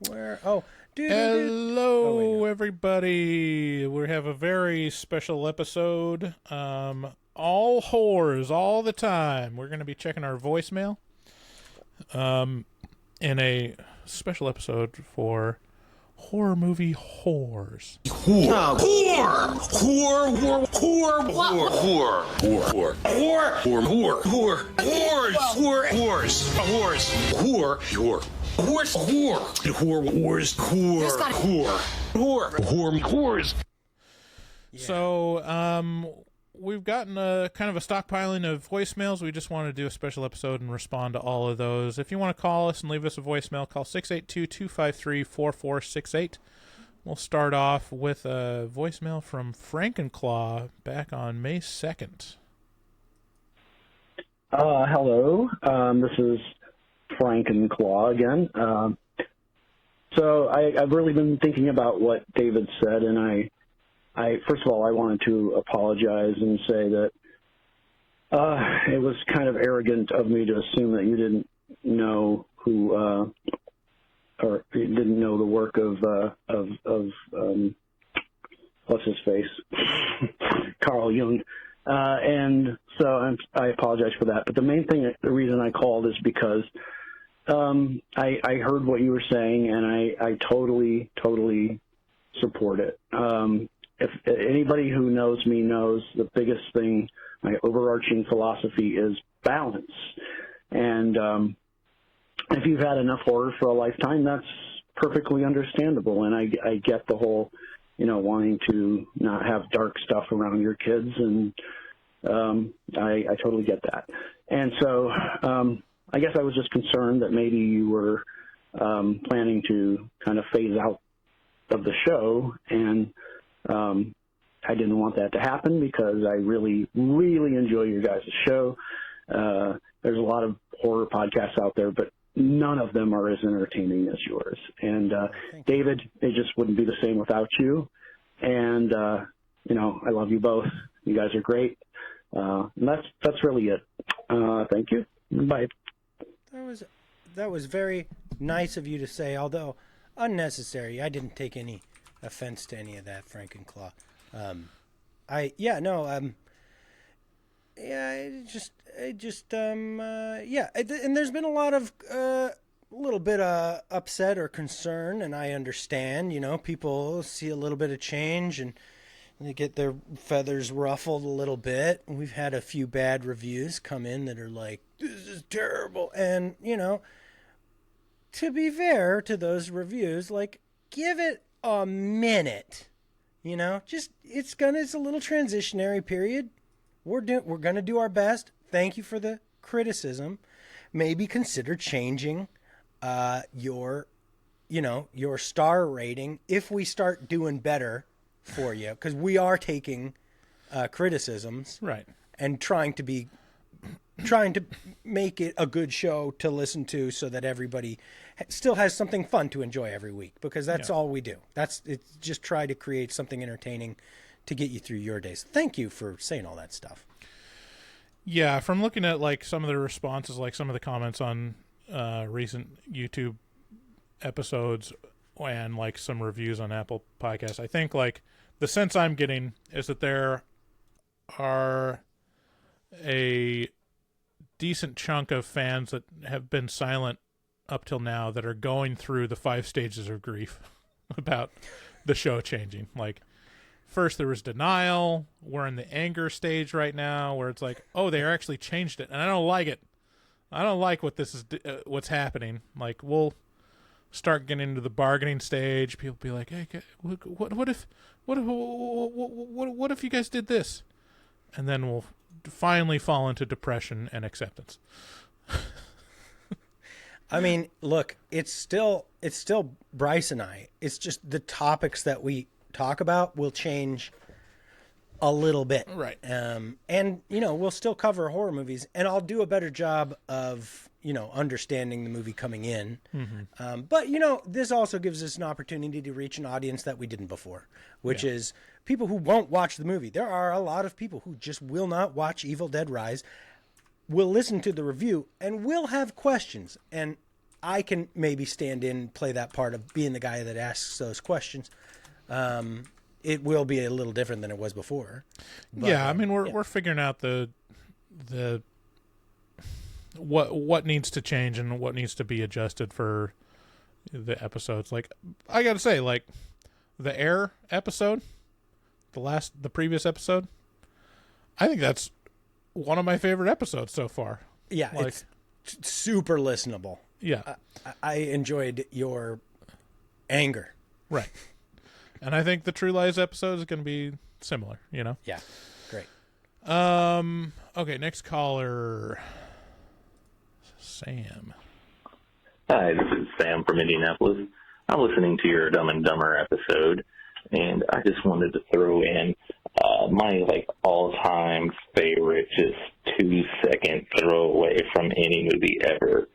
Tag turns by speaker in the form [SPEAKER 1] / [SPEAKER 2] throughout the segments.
[SPEAKER 1] Where? Oh,
[SPEAKER 2] Hello, everybody. We have a very special episode. All whores, all the time. We're going to be checking our voicemail in a special episode for horror movie whores.
[SPEAKER 3] Whore. Whore. Whore. Whore. Whore. Whore. Whore. Whore. Whore. Whore. Whore. Whores. Whore. Whores. Whores. Whore. Whore. Horse. Whore. Whore. Whores. Whore. Whore. Whore. Whore. Whores.
[SPEAKER 2] So, we've gotten a kind of a stockpiling of voicemails. We just want to do a special episode and respond to all of those. If you want to call us and leave us a voicemail, call 682-253-4468. We'll start off with a voicemail from Frankenclaw back on May 2nd.
[SPEAKER 4] Hello. This is Frankenclaw again. So I've really been thinking about what David said, and I first of all, I wanted to apologize and say that it was kind of arrogant of me to assume that you didn't know who, or you didn't know the work of what's his face, Carl Jung, and so I apologize for that. But the main thing, the reason I called is because I heard what you were saying, and I totally support it. If anybody who knows me knows the biggest thing, my overarching philosophy is balance. And if you've had enough horror for a lifetime, that's perfectly understandable. And I get the whole, wanting to not have dark stuff around your kids. And I totally get that. And so I guess I was just concerned that maybe you were planning to kind of phase out of the show, and I didn't want that to happen because I really enjoy your guys' show. There's a lot of horror podcasts out there, but none of them are as entertaining as yours. And David, it just wouldn't be the same without you. And I love you both. You guys are great. And that's really it. Thank you. Bye.
[SPEAKER 1] That was very nice of you to say, although unnecessary. I didn't take any offense to any of that, Frankenclaw. And there's been a lot of little bit of upset or concern, and I understand. People see a little bit of change and they get their feathers ruffled a little bit. We've had a few bad reviews come in that are like, "This is terrible," and to be fair to those reviews, like, give it a minute, just it's a little transitionary period. We're going to do our best. Thank you for the criticism. Maybe consider changing your star rating if we start doing better for you, because we are taking criticisms,
[SPEAKER 2] right,
[SPEAKER 1] and trying to make it a good show to listen to so that everybody still has something fun to enjoy every week, because that's all we do. It's just try to create something entertaining to get you through your days. Thank you for saying all that stuff.
[SPEAKER 2] Yeah, from looking at like some of the responses, like some of the comments on recent YouTube episodes and like some reviews on Apple Podcasts, I think like the sense I'm getting is that there are a decent chunk of fans that have been silent up till now that are going through the 5 stages of grief about the show changing. Like, first there was denial. We're in the anger stage right now where it's like, oh, they actually changed it, and I don't like it. I don't like what this is, what's happening. Like, we'll start getting into the bargaining stage. People be like, hey, what if you guys did this? And then we'll finally fall into depression and acceptance.
[SPEAKER 1] I mean, look, it's still Bryce and I. It's just the topics that we talk about will change a little bit.
[SPEAKER 2] Right.
[SPEAKER 1] And, we'll still cover horror movies, and I'll do a better job of, understanding the movie coming in.
[SPEAKER 2] Mm-hmm.
[SPEAKER 1] But, this also gives us an opportunity to reach an audience that we didn't before, which is people who won't watch the movie. There are a lot of people who just will not watch Evil Dead Rise, will listen to the review, and will have questions. And I can maybe stand in and play that part of being the guy that asks those questions. It will be a little different than it was before. But,
[SPEAKER 2] yeah, I mean we're figuring out the what needs to change and what needs to be adjusted for the episodes. Like I got to say, like the Air episode, the previous episode, I think that's one of my favorite episodes so far.
[SPEAKER 1] Yeah,
[SPEAKER 2] like,
[SPEAKER 1] it's super listenable.
[SPEAKER 2] Yeah.
[SPEAKER 1] I enjoyed your anger.
[SPEAKER 2] Right. And I think the True Lies episode is going to be similar, you know?
[SPEAKER 1] Yeah. Great.
[SPEAKER 2] Okay, next caller. Sam.
[SPEAKER 5] Hi, this is Sam from Indianapolis. I'm listening to your Dumb and Dumber episode, and I just wanted to throw in my all-time favorite, just 2-second throwaway from any movie ever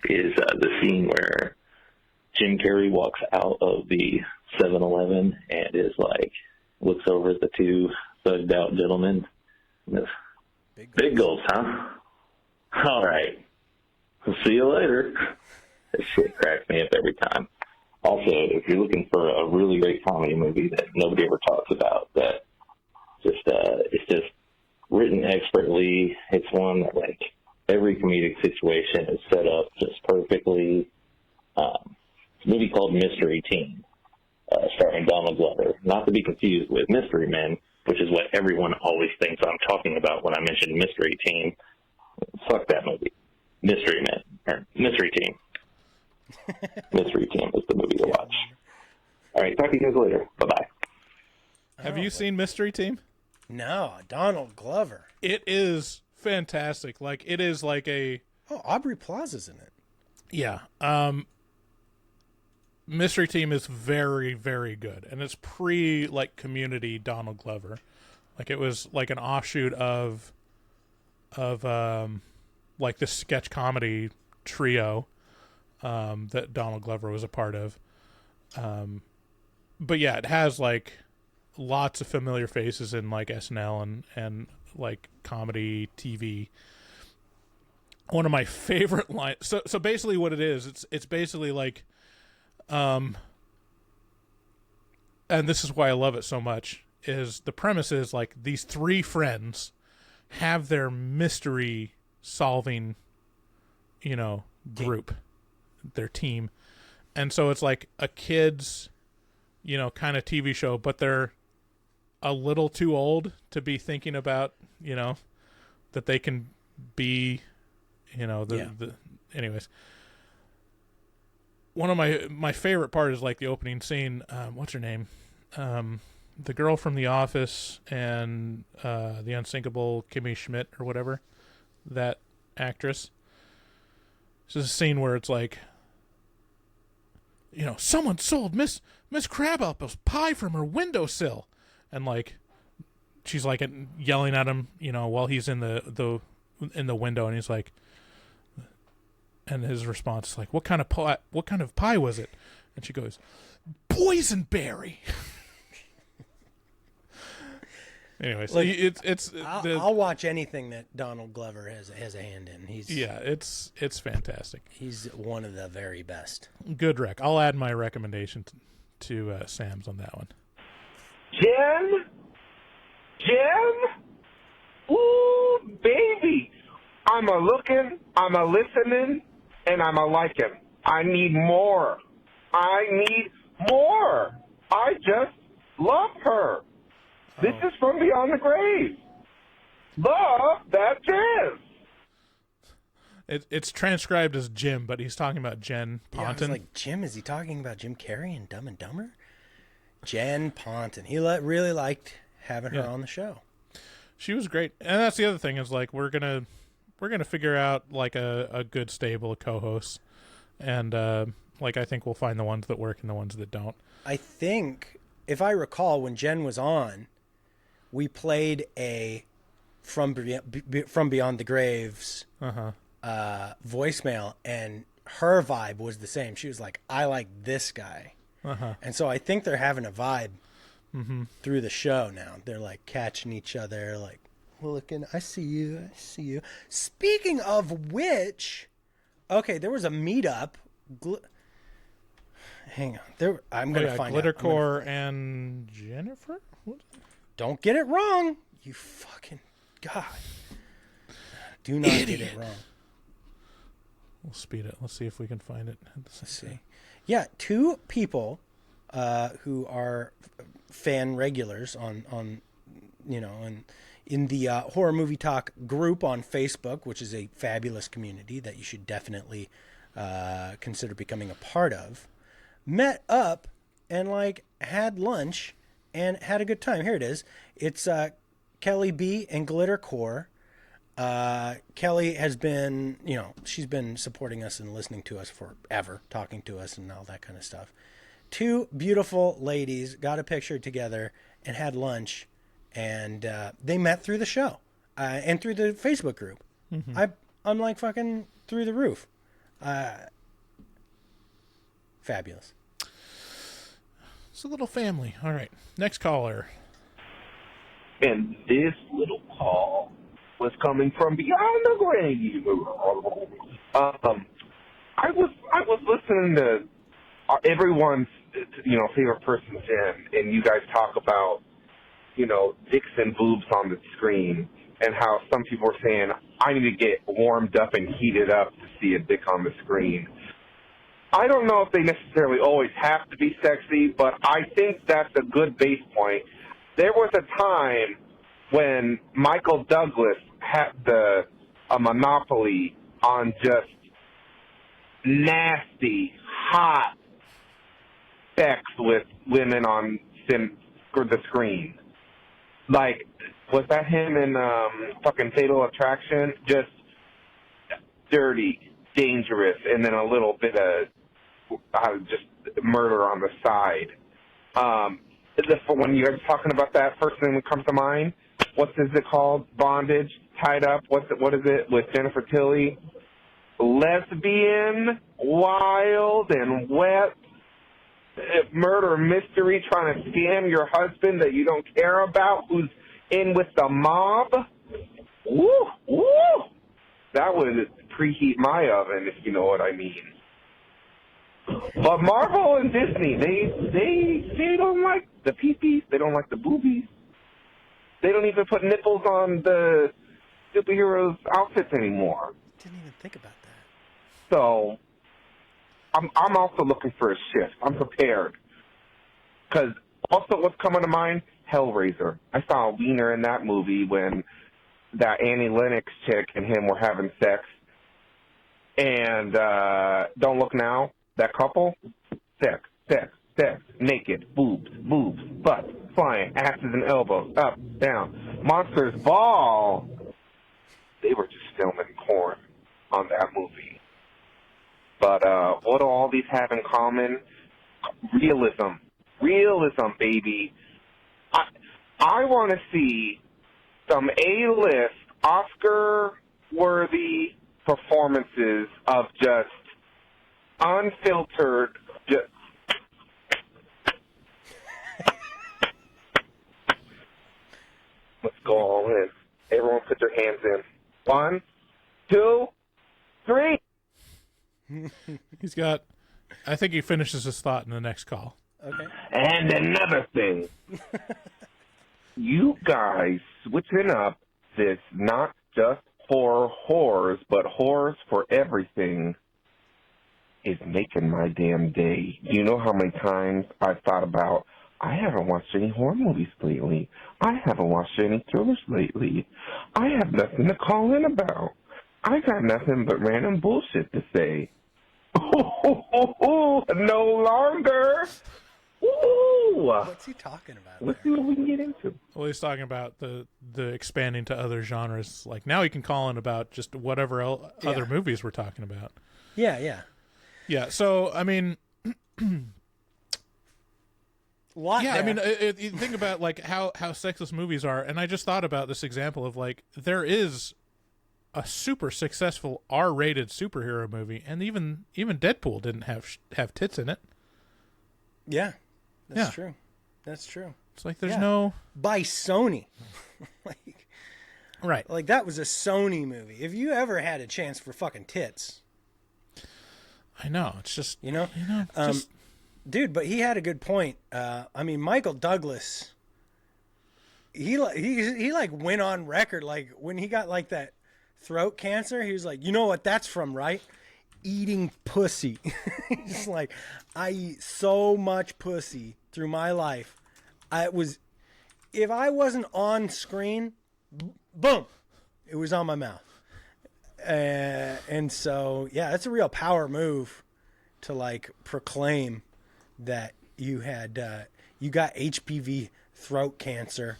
[SPEAKER 5] is the scene where Jim Carrey walks out of the 7-Eleven and is looks over at the two thugged out gentlemen. Big gulps, huh? All right. See you later. That shit cracks me up every time. Also, if you're looking for a really great comedy movie that nobody ever talks about, that it's just written expertly. It's one that every comedic situation is set up just perfectly. It's a movie called Mystery Team, starring Donald Glover. Not to be confused with Mystery Men, which is what everyone always thinks I'm talking about when I mention Mystery Team. Fuck that movie. Mystery Men, or Mystery Team. Mystery Team is the movie to watch. All right, talk to you guys later. Bye-bye.
[SPEAKER 2] Have you seen Mystery Team?
[SPEAKER 1] No, Donald Glover.
[SPEAKER 2] It is fantastic. Like, it is like a...
[SPEAKER 1] Oh, Aubrey Plaza's in it.
[SPEAKER 2] Yeah. Mystery Team is very, very good. And it's Community Donald Glover. Like, it was like an offshoot of this sketch comedy trio that Donald Glover was a part of. But yeah, it has lots of familiar faces in SNL and comedy TV. One of my favorite lines. So basically what it is, it's basically and this is why I love it so much, is the premise is these three friends have their mystery solving, group, their team. And so it's like a kid's, kind of TV show, but they're a little too old to be thinking about, that they can be, anyways. One of my favorite part is the opening scene. What's her name? The girl from The Office and the unsinkable Kimmy Schmidt or whatever, that actress. This is a scene where it's someone sold Miss Crabapple's pie from her windowsill, and she's yelling at him, while he's in the window, and he's and his response is what kind of pie was it? And she goes, boysenberry. Anyways,
[SPEAKER 1] I'll watch anything that Donald Glover has a hand in.
[SPEAKER 2] It's fantastic.
[SPEAKER 1] He's one of the very best.
[SPEAKER 2] Good rec. I'll add my recommendation to Sam's on that one.
[SPEAKER 6] Jim? Ooh, baby. I'm a looking, I'm a listening, and I'm a liking. I need more. I just love her. This is from Beyond the Grave. Love that jizz.
[SPEAKER 2] It's transcribed as Jim, but he's talking about Jen Ponton.
[SPEAKER 1] Yeah, I was Jim, is he talking about Jim Carrey and Dumb and Dumber? Jen Ponton. He really liked having her on the show. She
[SPEAKER 2] was great. And that's the other thing is we're gonna figure out a good stable of co-hosts. And I think we'll find the ones that work and the ones that don't.
[SPEAKER 1] I think, if I recall, when Jen was on, we played a from Beyond the Graves voicemail, and her vibe was the same. She was like, I like this guy. And so I think they're having a vibe through the show now. They're catching each other, looking, I see you. Speaking of which, okay, there was a meetup Hang on. I'm going to find out.
[SPEAKER 2] Glittercore and Jennifer? What?
[SPEAKER 1] Don't get it wrong. You fucking God. Do not get it wrong.
[SPEAKER 2] We'll speed it. Let's see if we can find it.
[SPEAKER 1] Let's see. Yeah, 2 people who are fan regulars on and in the Horror Movie Talk group on Facebook, which is a fabulous community that you should definitely consider becoming a part of, met up and had lunch and had a good time. Here it is. It's Kelly B and Glittercore. Kelly has been, she's been supporting us and listening to us forever, talking to us and all that kind of stuff. 2 beautiful ladies got a picture together and had lunch, and they met through the show and through the Facebook group. Mm-hmm. I'm like fucking through the roof. Fabulous.
[SPEAKER 2] It's a little family. All right. Next caller.
[SPEAKER 6] And this little call was coming from beyond the grave. I was listening to everyone's favorite person, Jen, and you guys talk about dicks and boobs on the screen, and how some people are saying I need to get warmed up and heated up to see a dick on the screen. I don't know if they necessarily always have to be sexy, but I think that's a good base point. There was a time when Michael Douglas had a monopoly on just nasty, hot sex with women on the screen. Like, was that him in fucking Fatal Attraction? Just dirty, dangerous, and then a little bit of just murder on the side. When you guys are talking about that, first thing that comes to mind, what is it called? Bondage, Tied Up, what is it, with Jennifer Tilly? Lesbian, wild and wet, murder mystery, trying to scam your husband that you don't care about, who's in with the mob. Woo, woo! That would preheat my oven, if you know what I mean. But Marvel and Disney, they don't like the peepees, they don't like the boobies. They don't even put nipples on the superheroes' outfits anymore.
[SPEAKER 1] Didn't even think about that.
[SPEAKER 6] So, I'm also looking for a shift. I'm prepared. Because also what's coming to mind? Hellraiser. I saw a wiener in that movie when that Annie Lennox chick and him were having sex. And Don't Look Now, that couple, sex, naked, boobs, butts, flying, asses and elbows, up, down. Monsters Ball, they were just filming porn on that movie. But what do all these have in common? Realism, baby. I want to see some A-list, Oscar-worthy performances of just unfiltered, let's go all in. Everyone put their hands in. 1, 2, 3.
[SPEAKER 2] He's got, I think he finishes his thought in the next call.
[SPEAKER 1] Okay.
[SPEAKER 6] And another thing, you guys switching up this not just for whores, but whores for everything is making my damn day. You know how many times I've thought about, I haven't watched any horror movies lately. I haven't watched any thrillers lately. I have nothing to call in about. I got nothing but random bullshit to say. No longer. Ooh.
[SPEAKER 1] What's he talking about?
[SPEAKER 6] Let's see what we can get into.
[SPEAKER 2] Well, he's talking about the expanding to other genres. Like, now he can call in about just whatever other movies we're talking about.
[SPEAKER 1] Yeah.
[SPEAKER 2] Yeah, so, I mean...
[SPEAKER 1] Lot
[SPEAKER 2] yeah,
[SPEAKER 1] there.
[SPEAKER 2] I mean, you think about, like, how sexist movies are, and I just thought about this example of, like, there is a super successful R-rated superhero movie, and even Deadpool didn't have tits in it.
[SPEAKER 1] Yeah, that's true. That's true.
[SPEAKER 2] It's like there's no...
[SPEAKER 1] By Sony.
[SPEAKER 2] Right.
[SPEAKER 1] Like, that was a Sony movie. If you ever had a chance for fucking tits...
[SPEAKER 2] I know. It's just
[SPEAKER 1] just dude. But he had a good point. I mean, Michael Douglas. He like went on record like when he got like that throat cancer. He was like, you know what that's from, right? Eating pussy. He's like, I eat so much pussy through my life. If I wasn't on screen, boom, it was on my mouth. And so, yeah, that's a real power move to like proclaim that you got HPV throat cancer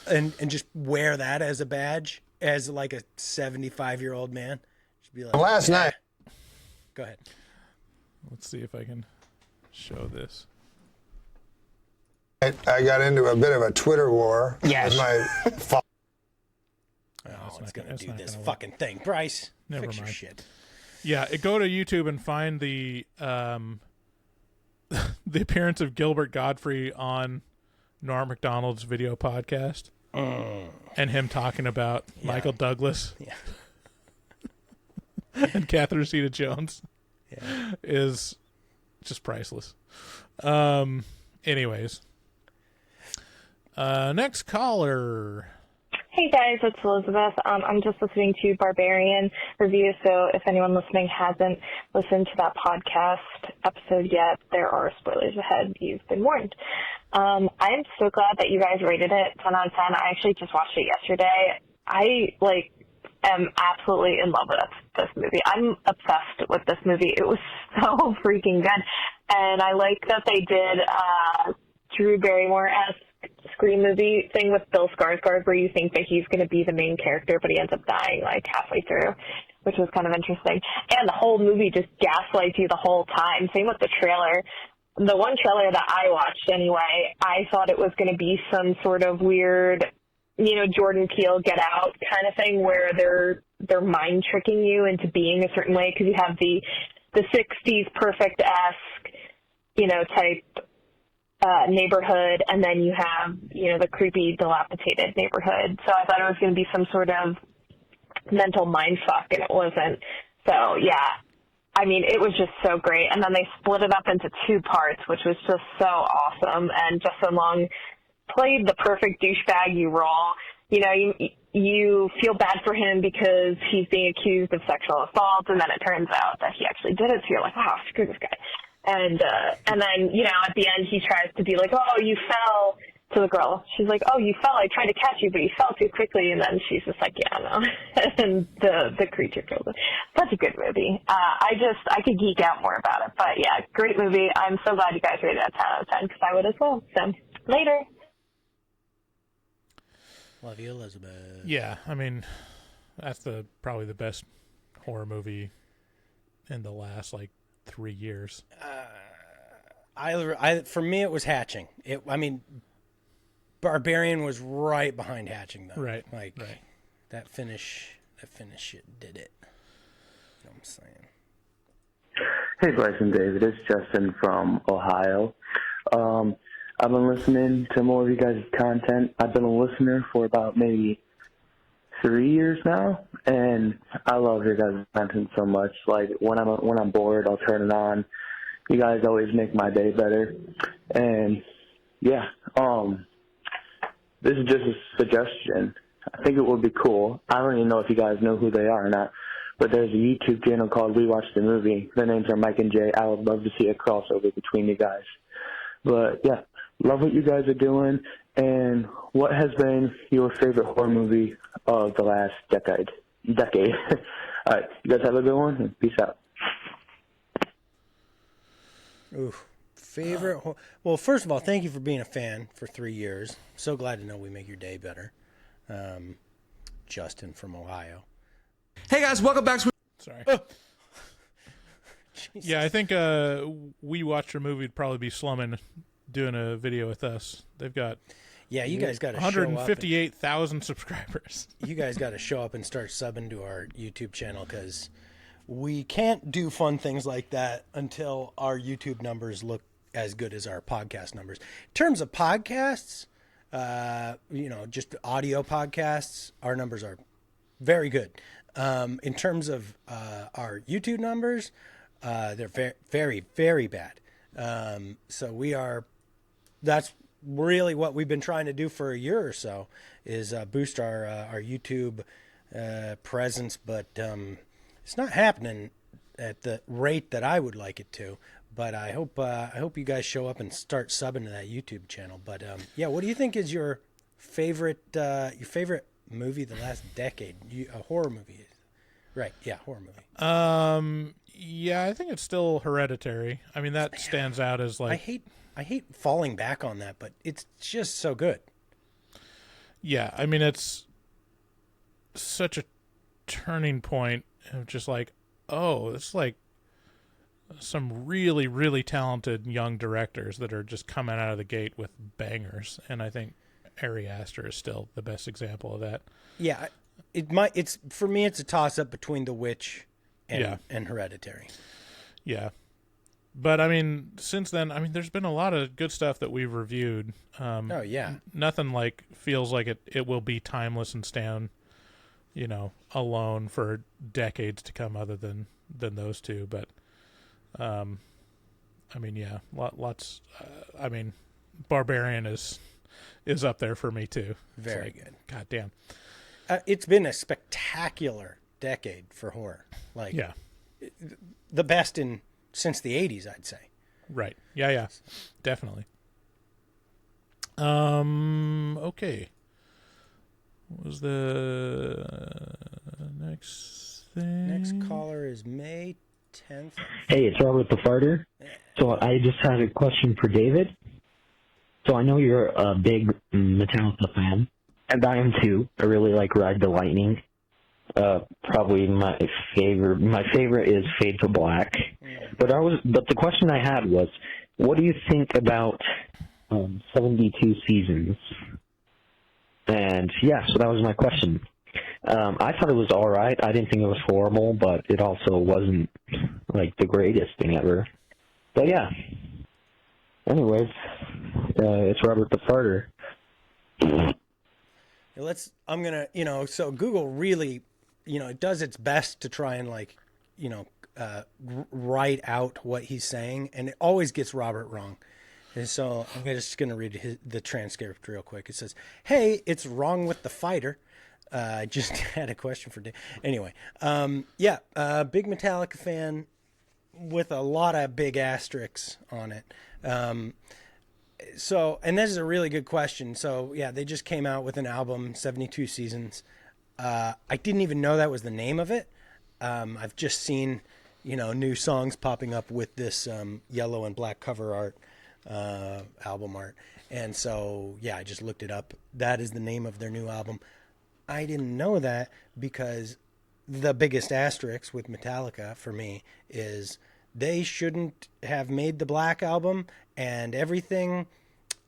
[SPEAKER 1] and just wear that as a badge as like a 75-year-old man. Just be like,
[SPEAKER 7] last night.
[SPEAKER 1] Go ahead.
[SPEAKER 2] Let's see if I can show this.
[SPEAKER 7] I got into a bit of a Twitter war with my
[SPEAKER 1] It's going to do this fucking thing. Bryce,
[SPEAKER 2] Never
[SPEAKER 1] fix your
[SPEAKER 2] mind.
[SPEAKER 1] shit.
[SPEAKER 2] Yeah, go to YouTube and find the the appearance of Gilbert Godfrey on Norm Macdonald's video podcast and him talking about Michael Douglas and Catherine Zeta-Jones is just priceless. Anyways, next caller.
[SPEAKER 8] Hey guys, it's Elizabeth. I'm just listening to Barbarian review, so if anyone listening hasn't listened to that podcast episode yet, there are spoilers ahead. You've been warned. I'm so glad that you guys rated it 10 out of 10. I actually just watched it yesterday. I am absolutely in love with this movie. I'm obsessed with this movie. It was so freaking good, and I like that they did Drew Barrymore-esque Scream movie thing with Bill Skarsgård, where you think that he's going to be the main character, but he ends up dying like halfway through, which was kind of interesting. And the whole movie just gaslights you the whole time. Same with the trailer. The one trailer that I watched anyway, I thought it was going to be some sort of weird, Jordan Peele Get Out kind of thing where they're mind tricking you into being a certain way, because you have the 60s perfect-esque, type neighborhood, and then you have, the creepy, dilapidated neighborhood. So I thought it was going to be some sort of mental mind fuck, and it wasn't. So, yeah, I mean, it was just so great. And then they split it up into 2 parts, which was just so awesome. And Justin Long played the perfect douchebag you role. You feel bad for him because he's being accused of sexual assault, and then it turns out that he actually did it. So you're like, wow, screw this guy. And then, at the end he tries to be like, oh, you fell to the girl. She's like, oh, you fell. I tried to catch you, but you fell too quickly. And then she's just like, yeah, no. And the creature kills her. Such a good movie. I could geek out more about it. But yeah, great movie. I'm so glad you guys rated it 10 out of 10 because I would as well. So later.
[SPEAKER 1] Love you, Elizabeth.
[SPEAKER 2] Yeah, I mean, that's probably the best horror movie in the last 3 years.
[SPEAKER 1] For me, it was Hatching. Barbarian was right behind Hatching, though.
[SPEAKER 2] Right.
[SPEAKER 1] Right. That finish shit did it. You know what I'm saying?
[SPEAKER 9] Hey, Bryce and David. It's Justin from Ohio. I've been listening to more of you guys' content. I've been a listener for about maybe 3 years now, and I love your guys' content so much. When I'm bored, I'll turn it on. You guys always make my day better. And yeah, this is just a suggestion. I think it would be cool. I don't even know if you guys know who they are or not, but there's a YouTube channel called We Watch the Movie. Their names are Mike and Jay. I would love to see a crossover between you guys. But yeah, love what you guys are doing. And what has been your favorite horror movie of the last decade? All right, you guys have a good one, and peace out.
[SPEAKER 1] Oof. Well, first of all, thank you for being a fan for 3 years. So glad to know we make your day better. Justin from Ohio.
[SPEAKER 10] Hey guys, welcome back to...
[SPEAKER 2] Sorry. Yeah, I think We Watch Your Movie would probably be slumming doing a video with us. They've got...
[SPEAKER 1] Yeah, you guys got to
[SPEAKER 2] 158,000 subscribers.
[SPEAKER 1] You guys got to show up and start subbing to our YouTube channel because we can't do fun things like that until our YouTube numbers look as good as our podcast numbers. In terms of podcasts, just audio podcasts, our numbers are very good. In terms of our YouTube numbers, they're very, very, very bad. So that's really what we've been trying to do for a year or so, is boost our YouTube presence, but it's not happening at the rate that I would like it to. But I hope you guys show up and start subbing to that YouTube channel. But yeah, what do you think is your favorite movie the last decade? A horror movie, right? Yeah, horror movie.
[SPEAKER 2] Yeah, I think it's still Hereditary. I mean, that stands out as like
[SPEAKER 1] I hate falling back on that, but it's just so good.
[SPEAKER 2] Yeah, I mean, it's such a turning point of just like, oh, it's like some really, really talented young directors that are just coming out of the gate with bangers. And I think Ari Aster is still the best example of that.
[SPEAKER 1] Yeah, it's for me, it's a toss up between The Witch and Hereditary.
[SPEAKER 2] Yeah. But I mean, since then, I mean, there's been a lot of good stuff that we've reviewed.
[SPEAKER 1] Oh yeah.
[SPEAKER 2] Nothing like feels like it will be timeless and stand, alone for decades to come other than those two. But, I mean, yeah, lots, I mean, Barbarian is up there for me too.
[SPEAKER 1] Very good.
[SPEAKER 2] God damn.
[SPEAKER 1] It's been a spectacular decade for horror. Like,
[SPEAKER 2] yeah,
[SPEAKER 1] the best since the 80s, I'd say.
[SPEAKER 2] Right. Yeah, definitely. Okay. What was the next thing?
[SPEAKER 1] Next caller is May 10th.
[SPEAKER 11] Hey, it's Robert the Farter. So I just had a question for David. So I know you're a big Metallica fan, and I am too. I really like Ride the Lightning. Probably my favorite is Fade to Black. But the question I had was, what do you think about 72 Seasons? And yeah, so that was my question. I thought it was all right. I didn't think it was horrible, but it also wasn't like the greatest thing ever. But yeah. Anyways, it's Robert the Farter.
[SPEAKER 1] I'm gonna, so Google really, it does its best to try and write out what he's saying, and it always gets Robert wrong. And so I'm just going to read the transcript real quick. It says, "Hey, it's wrong with the fighter. I just had a question for Dave." Anyway, big Metallica fan with a lot of big asterisks on it. And this is a really good question. So yeah, they just came out with an album, 72 Seasons. I didn't even know that was the name of it. I've just seen, new songs popping up with this yellow and black cover art, album art. And so, yeah, I just looked it up. That is the name of their new album. I didn't know that because the biggest asterisk with Metallica for me is they shouldn't have made the Black Album, and everything,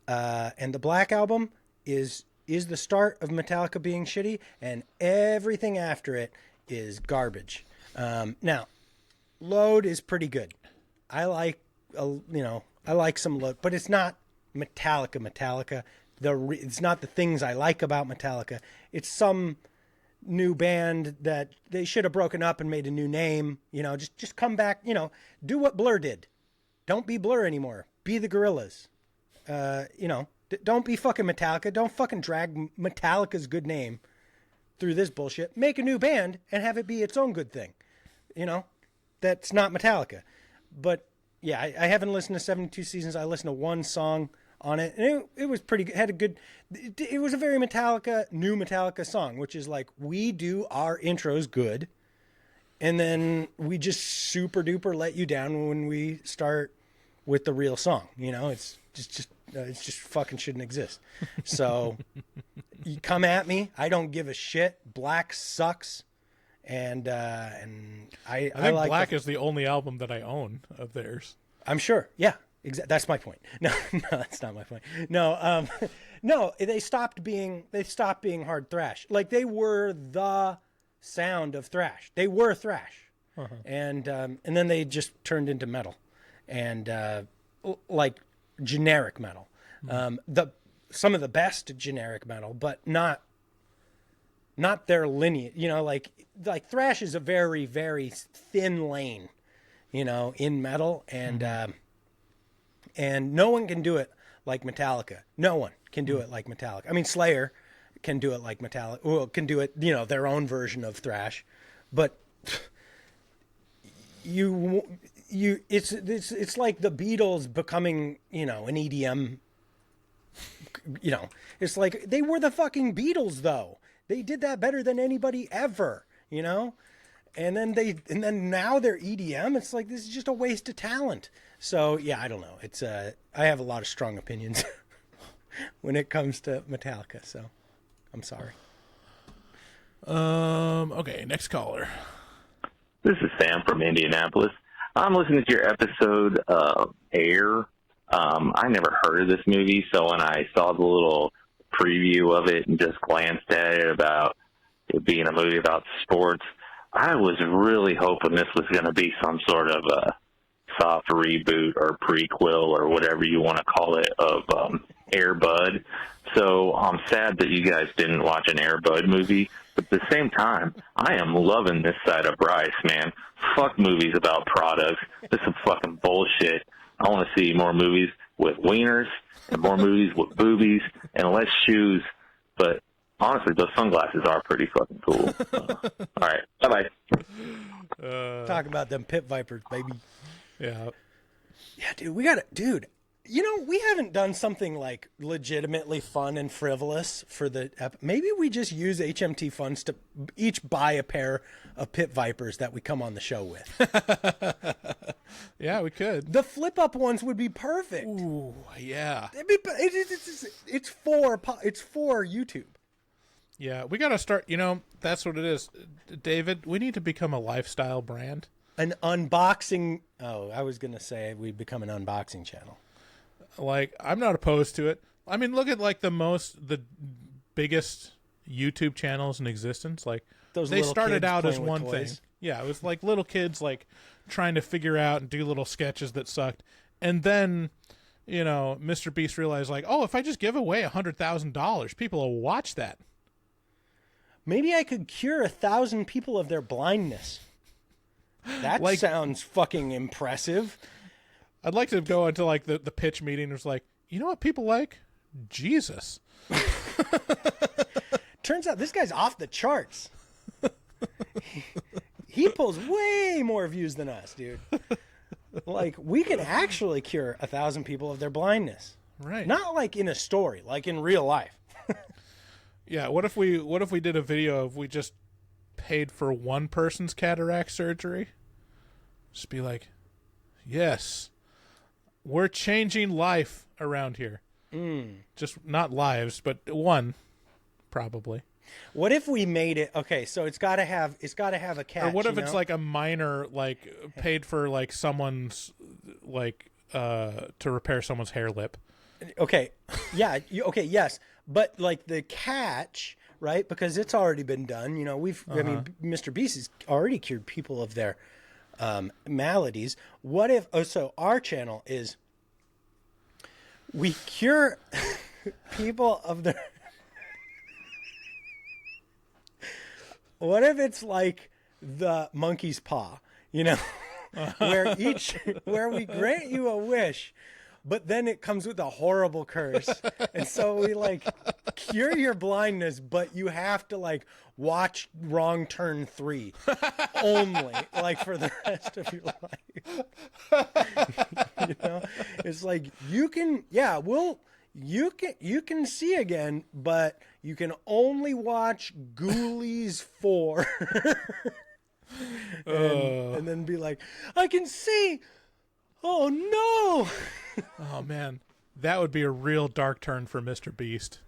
[SPEAKER 1] and the Black Album is the start of Metallica being shitty, and everything after it is garbage. Now, Load is pretty good. I like some Load, but it's not Metallica. It's not the things I like about Metallica. It's some new band that they should have broken up and made a new name. Just come back. Do what Blur did. Don't be Blur anymore. Be the Gorillaz. Don't be fucking Metallica. Don't fucking drag Metallica's good name through this bullshit. Make a new band and have it be its own good thing. That's not Metallica. But yeah, I haven't listened to 72 Seasons. I listened to one song on it, and it was pretty good. It was a very new Metallica song, which is like, we do our intros good, and then we just super duper let you down when we start with the real song. It's just fucking shouldn't exist. So you come at me, I don't give a shit. Black sucks, and I
[SPEAKER 2] think
[SPEAKER 1] like
[SPEAKER 2] Black is the only album that I own of theirs.
[SPEAKER 1] I'm sure. Yeah. That's my point. No, that's not my point. No, no, they stopped being hard thrash. Like, they were the sound of thrash. They were thrash. Uh-huh. And then they just turned into metal, and like generic metal. Mm-hmm. Some of the best generic metal, but not not their lineage. You know, like thrash is a very, very thin lane, you know, in metal, and no one can do it like Metallica. No one can do it like Metallica. I mean, Slayer can do it like Metallica. Well, can do it, you know, their own version of thrash, but it's like the Beatles becoming, you know, an EDM. You know, it's like they were the fucking Beatles, though. They did that better than anybody ever, you know? And then now they're EDM. It's like, this is just a waste of talent. So, yeah, I don't know. It's I have a lot of strong opinions when it comes to Metallica, so I'm sorry.
[SPEAKER 2] Okay, next caller.
[SPEAKER 5] This is Sam from Indianapolis. I'm listening to your episode of Air. I never heard of this movie, so when I saw the little preview of it and just glanced at it about it being a movie about sports, I was really hoping this was going to be some sort of a soft reboot or prequel or whatever you want to call it of Air Bud. So I'm sad that you guys didn't watch an Air Bud movie, but at the same time, I am loving this side of Bryce, man. Fuck movies about products. This is some fucking bullshit. I want to see more movies with wieners and more movies with boobies and less shoes. But honestly, those sunglasses are pretty fucking cool. All right. Bye-bye.
[SPEAKER 1] Talk about them pit vipers, baby.
[SPEAKER 2] Yeah.
[SPEAKER 1] Yeah, dude, dude, you know, we haven't done something like legitimately fun and frivolous for maybe we just use HMT funds to each buy a pair of pit vipers that we come on the show with.
[SPEAKER 2] Yeah, we could.
[SPEAKER 1] The flip up ones would be perfect.
[SPEAKER 2] Ooh, yeah.
[SPEAKER 1] It's for YouTube.
[SPEAKER 2] Yeah, we got to start, you know, that's what it is. David, we need to become a lifestyle brand.
[SPEAKER 1] An unboxing. Oh, I was going to say we'd become an unboxing channel.
[SPEAKER 2] Like, I'm not opposed to it. I mean, look at like the biggest YouTube channels in existence. Like, they started out as one thing. Yeah, it was like little kids like trying to figure out and do little sketches that sucked. And then, you know, Mr. Beast realized like, oh, if I just give away $100,000, people will watch that.
[SPEAKER 1] Maybe I could cure 1,000 people of their blindness. That sounds fucking impressive.
[SPEAKER 2] I'd like to go into like the pitch meeting. It was like, you know what people like? Jesus.
[SPEAKER 1] Turns out this guy's off the charts. He pulls way more views than us, dude. Like, we can actually cure 1,000 people of their blindness.
[SPEAKER 2] Right.
[SPEAKER 1] Not like in a story, like in real life.
[SPEAKER 2] Yeah, what if we did a video of we just paid for one person's cataract surgery? Just be like, yes, we're changing life around here. Just not lives, but one, probably.
[SPEAKER 1] What if we made it okay? So it's got to have a catch.
[SPEAKER 2] Or what if it's like a minor, like paid for like someone's like to repair someone's hair lip?
[SPEAKER 1] Okay, yeah, okay, yes, but like the catch, right? Because it's already been done. You know, I mean, Mr. Beast has already cured people of their maladies. What if? Oh, so our channel is we cure people of their. What if it's like the monkey's paw, you know, where we grant you a wish, but then it comes with a horrible curse. And so we like cure your blindness, but you have to like watch Wrong Turn 3 only, like for the rest of your life. You know, it's like you can see again, but you can only watch Ghoulies 4 and then be like, I can see. Oh no.
[SPEAKER 2] Oh man, that would be a real dark turn for Mr. Beast.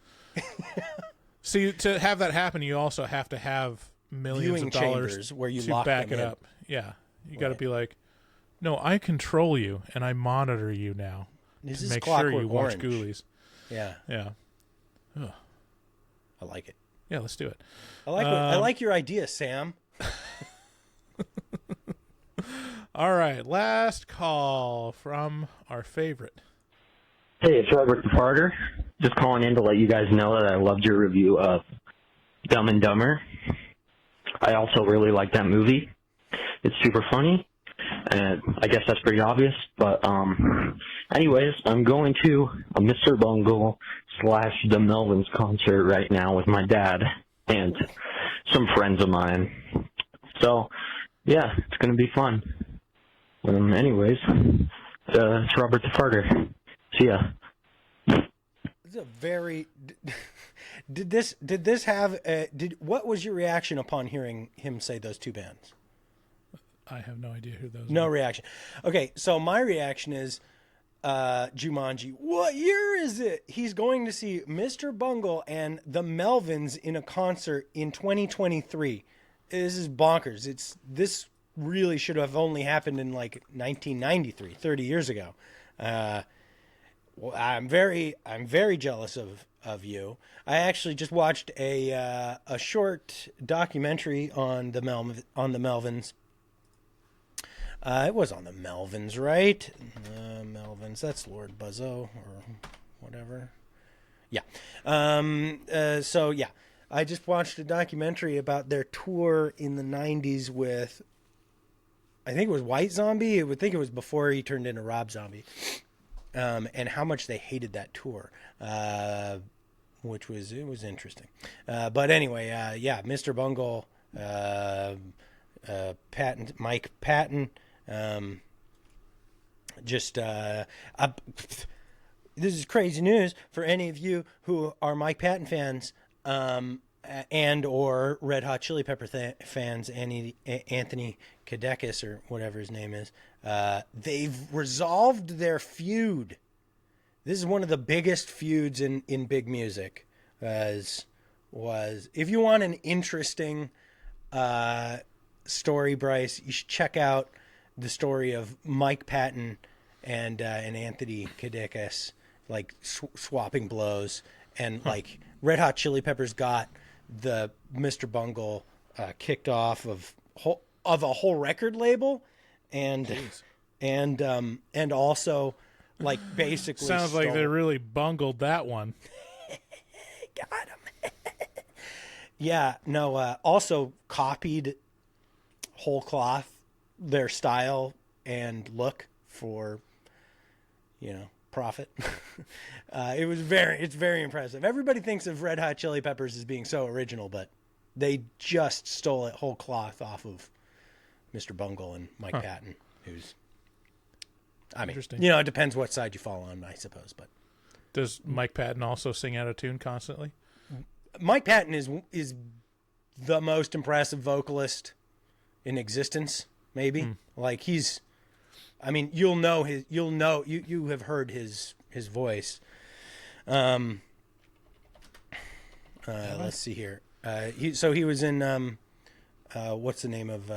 [SPEAKER 2] See, to have that happen, you also have to have millions
[SPEAKER 1] Viewing
[SPEAKER 2] of dollars
[SPEAKER 1] chambers where you
[SPEAKER 2] to
[SPEAKER 1] lock
[SPEAKER 2] back
[SPEAKER 1] them
[SPEAKER 2] it
[SPEAKER 1] in.
[SPEAKER 2] up. Yeah, you got to be like, no, I control you and I monitor you now
[SPEAKER 1] This
[SPEAKER 2] to
[SPEAKER 1] is
[SPEAKER 2] make sure you watch
[SPEAKER 1] Orange.
[SPEAKER 2] Ghoulies.
[SPEAKER 1] Yeah.
[SPEAKER 2] Yeah. Ugh.
[SPEAKER 1] I like it.
[SPEAKER 2] Yeah, let's do it.
[SPEAKER 1] I like your idea, Sam.
[SPEAKER 2] All right, last call from our favorite.
[SPEAKER 11] Hey, it's Robert the Farter. Just calling in to let you guys know that I loved your review of Dumb and Dumber. I also really like that movie. It's super funny, and I guess that's pretty obvious. But anyways, I'm going to a Mr. Bungle / the Melvins concert right now with my dad and some friends of mine. So, yeah, it's going to be fun. Anyways, it's Robert the Farter. See ya.
[SPEAKER 1] This is a very... Did this have... what was your reaction upon hearing him say those two bands?
[SPEAKER 2] I have no idea who those are.
[SPEAKER 1] No reaction. Okay, so my reaction is Jumanji. What year is it? He's going to see Mr. Bungle and the Melvins in a concert in 2023. This is bonkers. This really should have only happened in like 1993, 30 years ago. Well, I'm very jealous of you. I actually just watched a short documentary on the Melvins. It was on the Melvins, right? Melvins, that's Lord Buzzo or whatever. Yeah. So, yeah. I just watched a documentary about their tour in the 90s with, I think it was White Zombie. I would think it was before he turned into Rob Zombie. And how much they hated that tour, which was interesting. But anyway, yeah, Mr. Bungle, Mike Patton, this is crazy news for any of you who are Mike Patton fans, and or Red Hot Chili Pepper fans, Anthony Kadekis or whatever his name is. They've resolved their feud. This is one of the biggest feuds in big music. If you want an interesting story, Bryce, you should check out the story of Mike Patton and Anthony Kadekis, like swapping blows, and like Red Hot Chili Peppers got the Mr. Bungle kicked off of a whole record label, and also like basically
[SPEAKER 2] sounds like they really bungled that one.
[SPEAKER 1] Got him. Yeah, no. Also copied whole cloth their style and look for, profit. It's very impressive. Everybody thinks of Red Hot Chili Peppers as being so original, but they just stole it whole cloth off of Mr. Bungle and Mike Patton, who's,
[SPEAKER 2] Interesting.
[SPEAKER 1] It depends what side you fall on, I suppose. But
[SPEAKER 2] does Mike Patton also sing out of tune constantly?
[SPEAKER 1] Mike Patton is the most impressive vocalist in existence, maybe. Like you have heard his voice. Let's see here. He was in what's the name of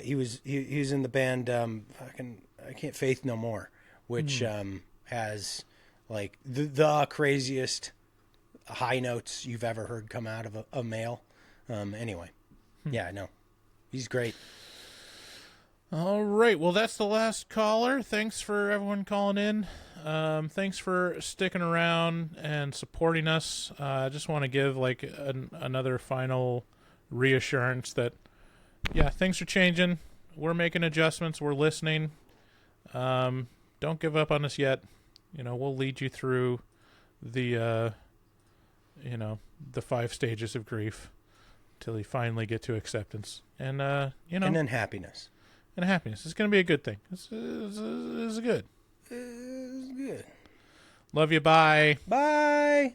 [SPEAKER 1] he was in the band I can't Faith No More, which has like the craziest high notes you've ever heard come out of a male. Anyway. Yeah, I know. He's great.
[SPEAKER 2] All right. Well, that's the last caller. Thanks for everyone calling in. Thanks for sticking around and supporting us. I just want to give like another final reassurance that, yeah, things are changing. We're making adjustments. We're listening. Don't give up on us yet. We'll lead you through the 5 stages of grief till you finally get to acceptance. And, and
[SPEAKER 1] then happiness.
[SPEAKER 2] And happiness. It's going to be a good thing. It's good.
[SPEAKER 1] It's good.
[SPEAKER 2] Love you. Bye.
[SPEAKER 1] Bye.